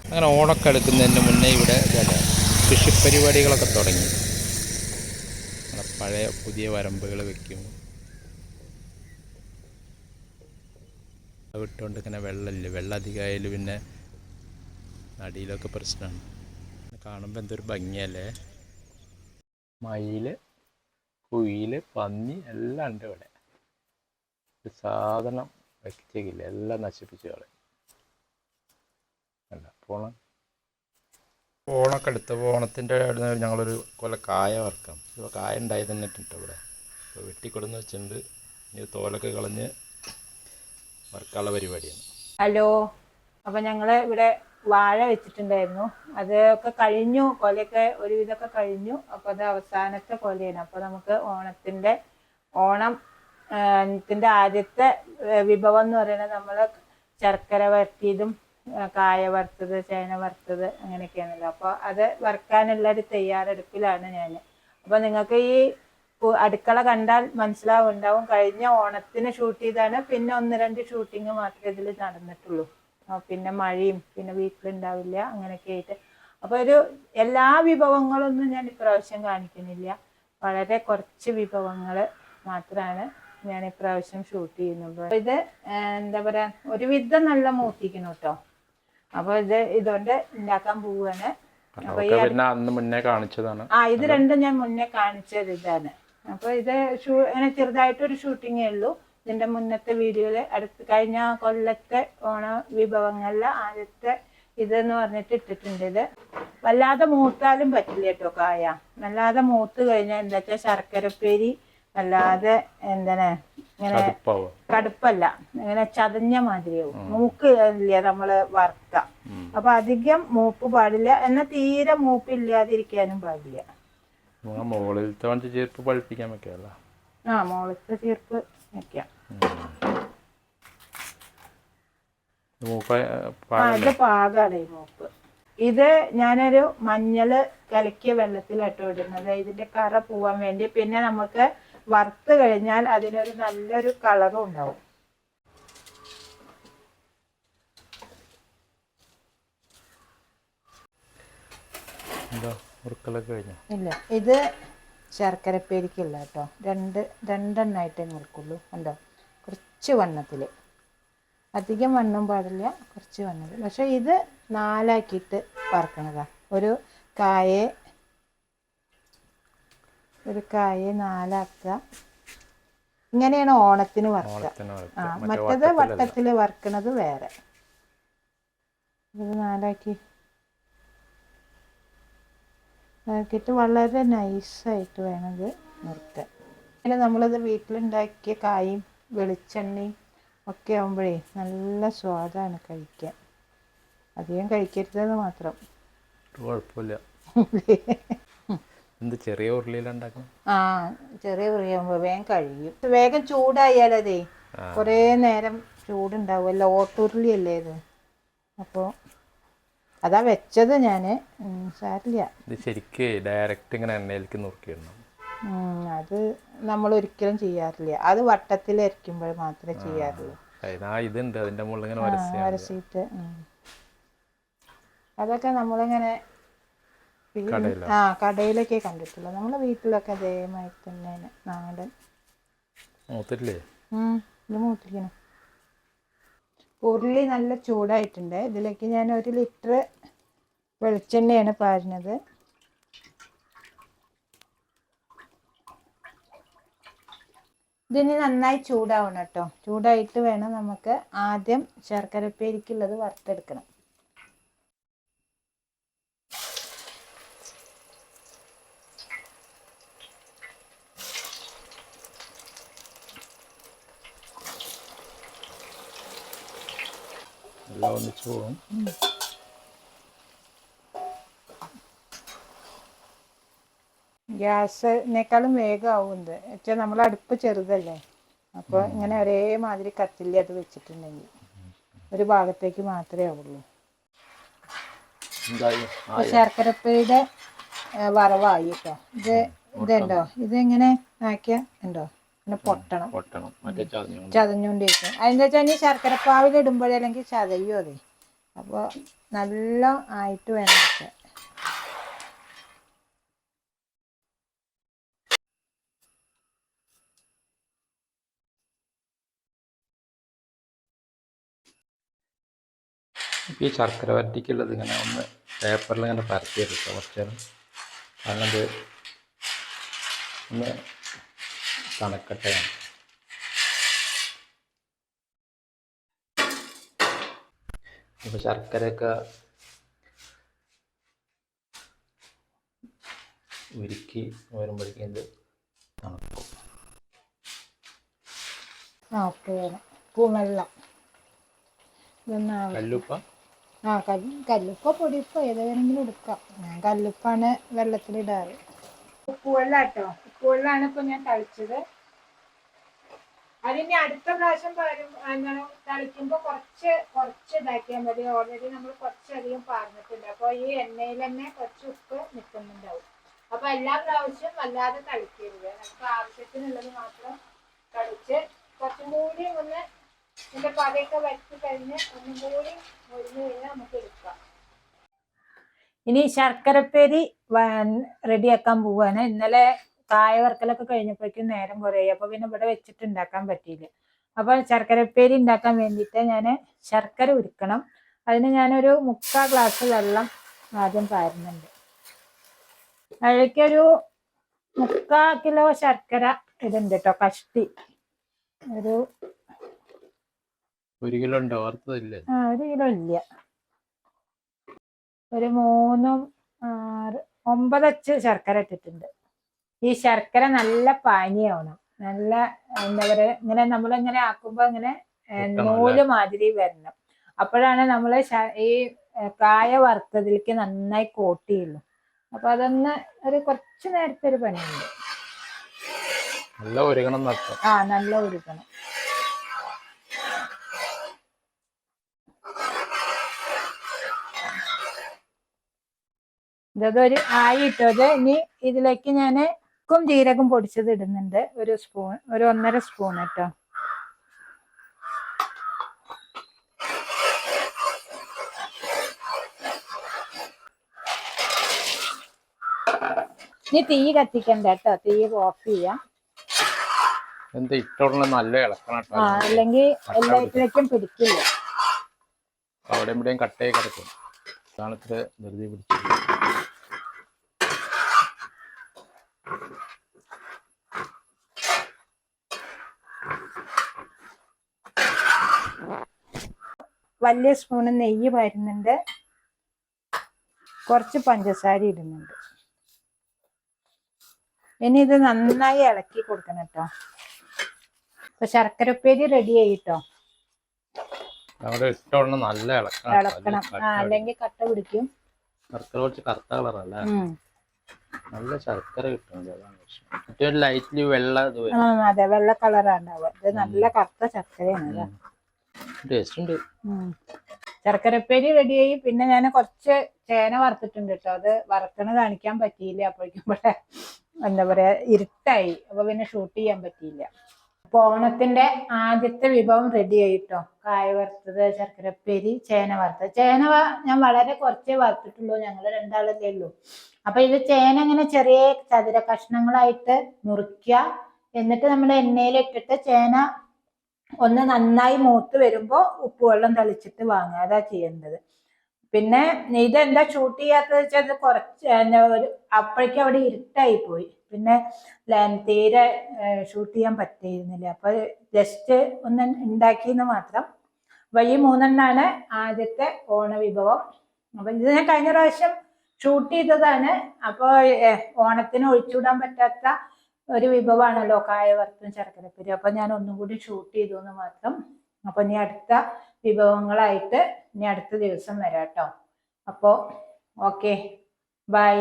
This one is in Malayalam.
അങ്ങനെ ഓണൊക്കെ എടുക്കുന്നതിന് മുന്നേ ഇവിടെ കൃഷിപ്പരിപാടികളൊക്കെ തുടങ്ങി. പഴയ പുതിയ വരമ്പുകൾ വെക്കും. വിട്ടുകൊണ്ട് ഇങ്ങനെ വെള്ളമില്ല, വെള്ളം അധികമായാൽ പിന്നെ അടിയിലൊക്കെ പ്രശ്നമാണ്. കാണുമ്പോൾ എന്തൊരു ഭംഗിയല്ലേ. മയിൽ, കുയിൽ, പന്നി എല്ലാം ഉണ്ട് ഇവിടെ. ഒരു സാധനം വെച്ചില്ല, എല്ലാം നശിപ്പിച്ചു കളയും. അല്ല ഓണൊക്കെ എടുത്തപ്പോൾ ഓണത്തിൻ്റെ ഞങ്ങളൊരു കൊല കായ വറുക്കാം. ഇപ്പോൾ കായ ഉണ്ടായി തന്നെ ഇട്ടുണ്ട് ഇവിടെ. ഇപ്പോൾ വെട്ടിക്കൊടുന്ന് വെച്ചിട്ടുണ്ട്. ഇനി തോലൊക്കെ കളഞ്ഞ് വറുക്കാനുള്ള പരിപാടിയാണ്. ഹലോ, അപ്പം ഞങ്ങൾ ഇവിടെ വാഴ വെച്ചിട്ടുണ്ടായിരുന്നു. അതൊക്കെ കഴിഞ്ഞു, കൊലയൊക്കെ ഒരുവിധമൊക്കെ കഴിഞ്ഞു. അപ്പോൾ അത് അവസാനത്തെ കൊലയാണ്. അപ്പോൾ നമുക്ക് ഓണത്തിൻ്റെ ആദ്യത്തെ വിഭവം എന്ന് പറയുന്നത് നമ്മൾ ശർക്കര വരട്ടിയതും കായ വറുത്തത്, ചേന വറുത്തത് അങ്ങനെയൊക്കെയാണല്ലോ. അപ്പോൾ അത് വറുക്കാനുള്ളൊരു തയ്യാറെടുപ്പിലാണ് ഞാൻ. അപ്പോൾ നിങ്ങൾക്ക് ഈ അടുക്കള കണ്ടാൽ മനസ്സിലാവുണ്ടാവും, കഴിഞ്ഞ ഓണത്തിന് ഷൂട്ട് ചെയ്താണ്. പിന്നെ 1-2 ഷൂട്ടിങ് മാത്രമേ ഇതിൽ നടന്നിട്ടുള്ളൂ. പിന്നെ മഴയും പിന്നെ വീട്ടിലുണ്ടാവില്ല, അങ്ങനെയൊക്കെ ആയിട്ട്. അപ്പോൾ എല്ലാ വിഭവങ്ങളൊന്നും ഞാൻ ഇപ്രാവശ്യം കാണിക്കുന്നില്ല. വളരെ കുറച്ച് വിഭവങ്ങൾ മാത്രമാണ് ഞാൻ ഇപ്രാവശ്യം ഷൂട്ട് ചെയ്യുന്നുള്ളൂ. ഇത് എന്താ പറയുക, ഒരുവിധം നല്ല മൂത്തിക്കണം കേട്ടോ. അപ്പോൾ ഇതുകൊണ്ട് ഉണ്ടാക്കാൻ പോവുകയാണ്. അപ്പൊ അന്ന് മുന്നേ കാണിച്ചതാണ്. ഇത് രണ്ടും ഞാൻ മുന്നേ കാണിച്ചത് ഇതാണ്. അപ്പൊ ഇത് അങ്ങനെ ചെറുതായിട്ടൊരു ഷൂട്ടിങ്ങേ ഉള്ളൂ. ഇതിന്റെ മുന്നത്തെ വീഡിയോയില് കഴിഞ്ഞ കൊല്ലത്തെ ഓണ വിഭവങ്ങളിലെ ആദ്യത്തെ ഇതെന്ന് പറഞ്ഞിട്ട് ഇട്ടിട്ടുണ്ട്. ഇത് വല്ലാതെ മൂത്താലും പറ്റില്ല കേട്ടോ കായ. വല്ലാതെ മൂത്ത് കഴിഞ്ഞാൽ എന്താ വെച്ചാൽ ശർക്കരപ്പേരി വല്ലാതെ എന്താണ് ഇങ്ങനെ കടുപ്പല്ല, ഇങ്ങനെ ചതഞ്ഞ മാതിരിയാവും. മൂക്ക് ഇല്ല നമ്മള് വറുക്കാം. അപ്പൊ അധികം മൂപ്പ് പാടില്ല, എന്നാൽ തീരെ മൂപ്പില്ലാതിരിക്കാനും പാടില്ല. മുകളിലത്തെ ചീർപ്പ് പഴുപ്പിക്കാൻ വെക്കാമല്ലോ. മുകളിലത്തെ ചീർപ്പ് വെക്കാം. ഇത് പാകാണ് ഈ മൂപ്പ്. ഇത് ഞാനൊരു മഞ്ഞള് കലക്കിയ വെള്ളത്തിലാട്ടോ ഇടുന്നത്, ഇതിന്റെ കറ പോവാൻ വേണ്ടി. പിന്നെ നമുക്ക് വറുത്ത് കഴിഞ്ഞാൽ അതിനൊരു നല്ലൊരു കളറും ഉണ്ടാവും. ഇല്ല, ഇത് ശർക്കരപ്പേരിക്കില്ല കേട്ടോ. രണ്ടെണ്ണമായിട്ടേ മുറുക്കുള്ളൂ. കണ്ടോ, കുറച്ച് വണ്ണത്തിൽ, അധികം വണ്ണം പാടില്ല, കുറച്ച് വണ്ണത്തിൽ. പക്ഷെ ഇത് 4ആക്കിയിട്ട് വറുക്കണതാ. ഒരു കായെ 4ആക്കുക. ഇങ്ങനെയാണ് ഓണത്തിന് വറുക്കുക. മറ്റേത് വട്ടത്തിൽ വറുക്കണത് വേറെ. ഇത് 4ആക്കിയിട്ട് വളരെ നൈസായിട്ട് വേണത് നിർത്താൻ. പിന്നെ നമ്മളിത് വീട്ടിലുണ്ടാക്കിയ കായും വെളിച്ചെണ്ണയും ഒക്കെ ആകുമ്പോഴേ നല്ല സ്വാദാണ് കഴിക്കാൻ. അധികം കഴിക്കരുതെന്ന് മാത്രം. കുഴപ്പമില്ല. ചെറിയ ഉരുളിയിലുണ്ടാക്കും. ചെറിയ ഉരുളിയാകുമ്പോൾ വേഗം കഴിയും. വേഗം ചൂടായാലതേ കുറേ നേരം ചൂടുണ്ടാവുമല്ലോ. ഓട്ടുരുളിയല്ലേ ഇത്. അപ്പോൾ അതാ വെച്ചത് ഞാന്. സാരില്ല, ശരിക്ക് ഡയറക്റ്റ് ഇങ്ങനെ എണ്ണയിലേക്ക് നുറുക്കിയിടണം. അത് നമ്മൾ ഒരിക്കലും ചെയ്യാറില്ല. അത് വട്ടത്തിലരിക്കുമ്പോൾ മാത്രമേ ചെയ്യാറുള്ളൂ. വരച്ചിട്ട് അതൊക്കെ നമ്മളിങ്ങനെ കടയിലൊക്കെ കണ്ടിട്ടുള്ളൂ. നമ്മളെ വീട്ടിലൊക്കെ അതേമാതിരി തന്നെ നാടൻ. ഇത് മൂത്തിരിക്കണം. ഉരുളി നല്ല ചൂടായിട്ടുണ്ട്. ഇതിലേക്ക് ഞാൻ 1 ലിറ്റർ വെളിച്ചെണ്ണയാണ് പാരുന്നത്. ഇതിന് നന്നായി ചൂടാവണം കേട്ടോ. ചൂടായിട്ട് വേണം നമുക്ക് ആദ്യം ശർക്കരപ്പേരിക്കുള്ളത് വറുത്തെടുക്കണം. ഗ്യാസിനേക്കാളും വേഗമാവുന്നത് വെച്ചാൽ നമ്മൾ അടുപ്പ് ചെറുതല്ലേ. അപ്പോൾ ഇങ്ങനെ ഒരേമാതിരി കത്തില്ല അത് വെച്ചിട്ടുണ്ടെങ്കിൽ ഒരു ഭാഗത്തേക്ക് മാത്രമേ ആവുള്ളൂ. ശർക്കരപ്പേരിയുടെ വറവായി കേട്ടോ. ഇതുണ്ടോ, ഇതെങ്ങനെ ആക്കിയാൽ ഉണ്ടോ പിന്നെ പൊട്ടണം, ചതഞ്ഞുകൊണ്ടിരിക്കും. അതെന്താ വെച്ചാൽ ശർക്കരപ്പാവിലിടുമ്പോഴല്ലെങ്കിൽ ചതയും. അതെ, അപ്പോൾ നല്ല ആയിട്ട് വേണം വെക്കാൻ. ഈ ശർക്കര വരട്ടിക്കുള്ളത് ഇങ്ങനെ ഒന്ന് പേപ്പറിൽ ഇങ്ങനെ പരത്തിയെടുക്കുക കുറച്ച് നേരം. കാരണം ഇത് ഒന്ന് തണുക്കട്ടെ. ഇപ്പോൾ ശർക്കരയൊക്കെ ഉരുക്കി വരുമ്പോഴേക്കും ഇത് തണുക്കും. ഓക്കെ, പൂവെള്ളം ഇതൊന്നും കല്ലുപ്പ കല്ലുപ്പ പൊടിയുപ്പോ ഏത് വേണമെങ്കിലും എടുക്കാം. ഞാൻ കല്ലുപ്പാണ് വെള്ളത്തിലിടാറ്. ഉപ്പുവെള്ളം കേട്ടോ, ഉപ്പുവെള്ളമാണ് ഇപ്പൊ ഞാൻ തളിച്ചത്. അതിന് അടുത്ത പ്രാവശ്യം എന്താണ് തളിക്കുമ്പോ കുറച്ച് ഇതാക്കിയാൽ മതി. ഓൾറെഡി നമ്മൾ കുറച്ചധികം പാർന്നിട്ടുണ്ട്. അപ്പൊ ഈ എണ്ണയിൽ തന്നെ കുറച്ച് ഉപ്പ് നിൽക്കുന്നുണ്ടാവും. അപ്പൊ എല്ലാ പ്രാവശ്യവും വല്ലാതെ തളിക്കരുത്. നമുക്ക് ആവശ്യത്തിനുള്ളത് മാത്രം തളിച്ച് കുറച്ചും കൂടി ഒന്ന് ഇതിന്റെ പതയൊക്കെ വറ്റി കഴിഞ്ഞ് ഒന്നും കൂടി മുരിഞ്ഞ് കഴിഞ്ഞാൽ നമുക്ക് എടുക്കാം. ഇനി ശർക്കരപ്പേരി റെഡിയാക്കാൻ പോവാണ്. ഇന്നലെ കായ വറുക്കലൊക്കെ കഴിഞ്ഞപ്പോഴേക്കും നേരം കുറേ, അപ്പൊ പിന്നെ ഇവിടെ വെച്ചിട്ട് ഉണ്ടാക്കാൻ പറ്റിയില്ല. അപ്പൊ ശർക്കരപ്പേരി ഉണ്ടാക്കാൻ വേണ്ടിയിട്ട് ഞാൻ ശർക്കര ഉരുക്കണം. അതിന് ഞാനൊരു 3/4 ഗ്ലാസ് വെള്ളം ആദ്യം പാരുന്നുണ്ട്. അതിലേക്കൊരു 3/4 കിലോ ശർക്കര ഇതുണ്ട് കേട്ടോ, കഷ്ടി. ഒരു 1 കിലോ ഉണ്ടോ? വറുത്തതില്ലേ? 1 കിലോ ഇല്ല, ഒരു 3, 6, 9 അച്ച് ശർക്കര ഇട്ടിട്ടുണ്ട്. ഈ ശർക്കര നല്ല പാനിയാവണം. നല്ല എന്താ പറയുക, ഇങ്ങനെ നമ്മളിങ്ങനെ ആക്കുമ്പോ ഇങ്ങനെ നൂല് മാതിരി വരണം. അപ്പോഴാണ് നമ്മൾ ഈ കായ വറുത്തതിലേക്ക് നന്നായി കോട്ട് ചെയ്യുള്ളൂ. അപ്പൊ അതൊന്ന് കുറച്ച് നേരത്തെ ഒരു പണിയുണ്ട്. നല്ല ഉരുകണം. നല്ല ഉരുകണം. ഇതൊരു ആയിട്ടത്. ഇനി ഇതിലേക്ക് ഞാൻ ഉപ്പും ജീരകം പൊടിച്ചത് ഇടുന്നുണ്ട്. ഒരു 1.5 സ്പൂൺ കേട്ടോ. ഇനി തീ കത്തിക്കണ്ട കേട്ടോ, തീ ഓഫ് ചെയ്യാം. നല്ല ഇളക്കണം, അല്ലെങ്കിൽ എല്ലാത്തിലേക്കും പിടിക്കില്ല. അവിടെ ഇവിടെയും കട്ടയെ കിടക്കും. ഇതാണ് ഇത്ര ധൃതി പിടിച്ചത്. വലിയ സ്പൂണ് നെയ്യ് വരുന്നുണ്ട്. കുറച്ച് പഞ്ചസാര ഇടുന്നുണ്ട്. ഇനി ഇത് നന്നായി ഇളക്കി കൊടുക്കണം കേട്ടോ. ഇപ്പൊ ശർക്കര ഉപ്പേരി റെഡി ആയിട്ടോ. നല്ല ഇളക്കണം, അല്ലെങ്കിൽ കട്ട പിടിക്കും. ശർക്കര കുറച്ച് കറുത്ത കളറല്ലേ, നല്ല ശർക്കര കിട്ടുന്നത്. ലൈറ്റ്ലി വെള്ള. അതെ, വെള്ള കളറാണ്ടാവുക. ഇത് നല്ല കറുത്ത ശർക്കരയാണ്. ടേസ്റ്റ് ഉണ്ട്. ശർക്കരപ്പേരി റെഡിയായി. പിന്നെ ഞാൻ കുറച്ച് ചേന വറുത്തിട്ടുണ്ട് കേട്ടോ. അത് വറുക്കണ കാണിക്കാൻ പറ്റിയില്ല. അപ്പോഴേക്കും ഇവിടെ എന്താ പറയാ ഇരുട്ടായി. അപ്പൊ പിന്നെ ഷൂട്ട് ചെയ്യാൻ പറ്റിയില്ല. അപ്പൊ ഓണത്തിന്റെ ആദ്യത്തെ വിഭവം റെഡി ആയിട്ടോ. കായ വറുത്തത്, ശർക്കരപ്പേരി, ചേന വറുത്തത്. ചേന ഞാൻ വളരെ കുറച്ചേ വറുത്തിട്ടുള്ളൂ. ഞങ്ങൾ 2 ആളല്ലേ ഉള്ളൂ. അപ്പൊ ഇത് ചേന ഇങ്ങനെ ചെറിയ ചതുര കഷ്ണങ്ങളായിട്ട് മുറിക്കുക. എന്നിട്ട് നമ്മൾ എണ്ണയിലിട്ടിട്ട് ചേന ഒന്ന് നന്നായി മൂത്ത് വരുമ്പോൾ ഉപ്പുവെള്ളം തളിച്ചിട്ട് വാങ്ങുക. അതാ ചെയ്യേണ്ടത്. പിന്നെ ഇതെന്താ ഷൂട്ട് ചെയ്യാത്തത് വെച്ചാൽ അത് കുറച്ച് അപ്പോഴേക്കും അവിടെ ഇരുട്ടായി പോയി. പിന്നെ തീരെ ഷൂട്ട് ചെയ്യാൻ പറ്റിയിരുന്നില്ല. അപ്പൊ ജസ്റ്റ് ഒന്ന് ഉണ്ടാക്കിയെന്ന് മാത്രം. അപ്പൊ ഈ 3 ആദ്യത്തെ ഓണവിഭവം. അപ്പൊ ഇത് ഞാൻ കഴിഞ്ഞ പ്രാവശ്യം ഷൂട്ട് ചെയ്തതാണ്. അപ്പോൾ ഓണത്തിന് ഒഴിച്ചുവിടാൻ പറ്റാത്ത ഒരു വിഭവമാണല്ലോ കായ വറുത്തും ശർക്കരപ്പേരി. അപ്പൊ ഞാൻ ഒന്നും കൂടി ഷൂട്ട് ചെയ്തു എന്ന് മാത്രം. അപ്പൊ ഇനി അടുത്ത വിഭവങ്ങളായിട്ട് ഇനി അടുത്ത ദിവസം വരാം കേട്ടോ. അപ്പോൾ ഓക്കെ, ബൈ.